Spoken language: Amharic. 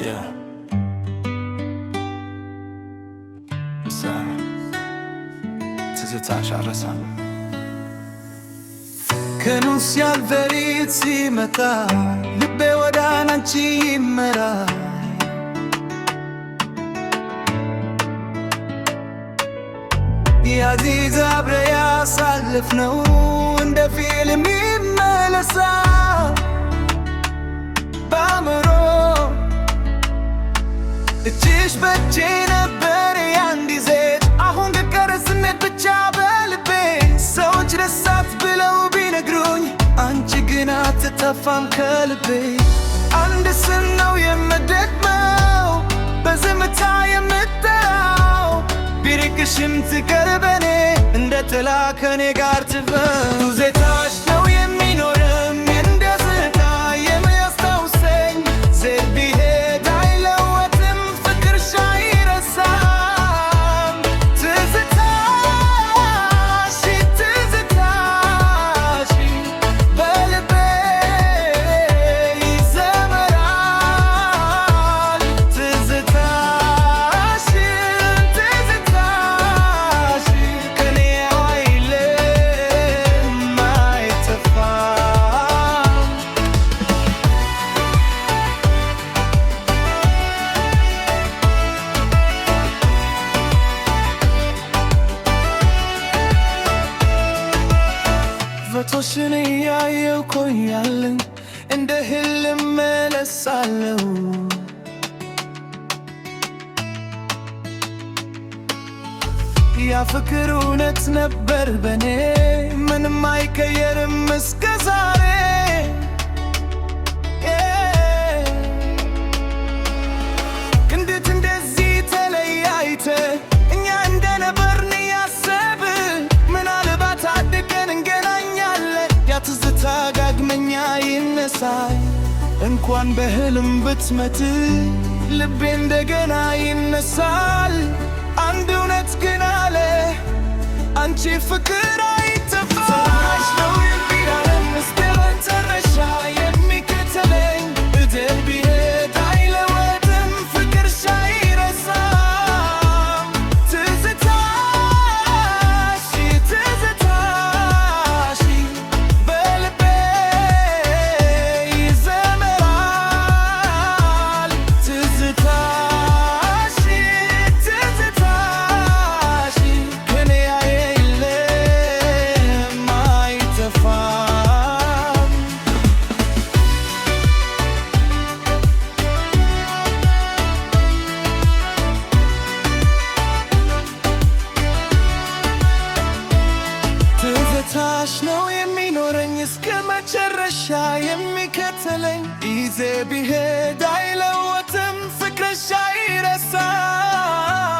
Yeah. ትዝታሽ አልረሳም ቀኑ ሲያልፍ ሌሊት ሲመጣ ልቤ ወደ አንቺ ይመራል ያዚዝ አብረ ያሳለፍነው እንደ ፊልም ይመለሳል በአእምሮ እጅሽ በእጄ ነበር ያን ጊዜ አሁን ግን ቀረ ስሜት ብቻ በልቤ ሰዎች ደሳት ብለው ቢነግሩኝ አንቺ ግን አትጠፋም ከልቤ አንድ ስም ነው የምደግመው በዝምታ የምጠራው ቢርቅሽም ትቀርበኔ እንደ ጥላ ከኔ ጋር ትበው ትዝታሽ ነው የሚኖረም እንደ ዝታ የሚያስታውሰኝ ዜድ ቢሄድ አይለወጥም ፍቅርሽ አይረሳም ትዝታሽ ትዝታሽ በልቤ ይዘመራል ትዝታሽ ትዝታሽ ከኔ አይለይም አይጠፋም ፎቶሽን እያየሁ ቆያለሁ እንደ ህልም እመለሳለሁ ያ ፍቅር እውነት ነበር በኔ ምንም አይቀየርም እስከ ዛሬ እንዴት እንደዚህ ተለያይተን እኛ እንደነበርን ያሰብን ምናልባት አድገን እንገናኛለን ያ ትዝታ ዳግመኛ ይነሳል እንኳን በህልም ብትመት ልቤ እንደገና ይነሳል አንድ እውነት ግን አለ አንቺ ፍቅር አይጠፋም ትዝታሽ ነው የሚኖረኝ እስከ መጨረሻ የሚከተለኝ እድል ቢሄድ አይለወጥም ፍቅርሽ አይረሳም ትዝታሽ ትዝታሽ በልቤ ይዘመራል ትዝታሽ ትዝታሽ ከኔ አይለይም አይጠፋም ትዝታሽ ነው የሚኖረኝ እስከ መጨረሻ የሚከተለኝ ጊዜ ቢሄድ አይለወጥም ፍቅርሽ አይረሳም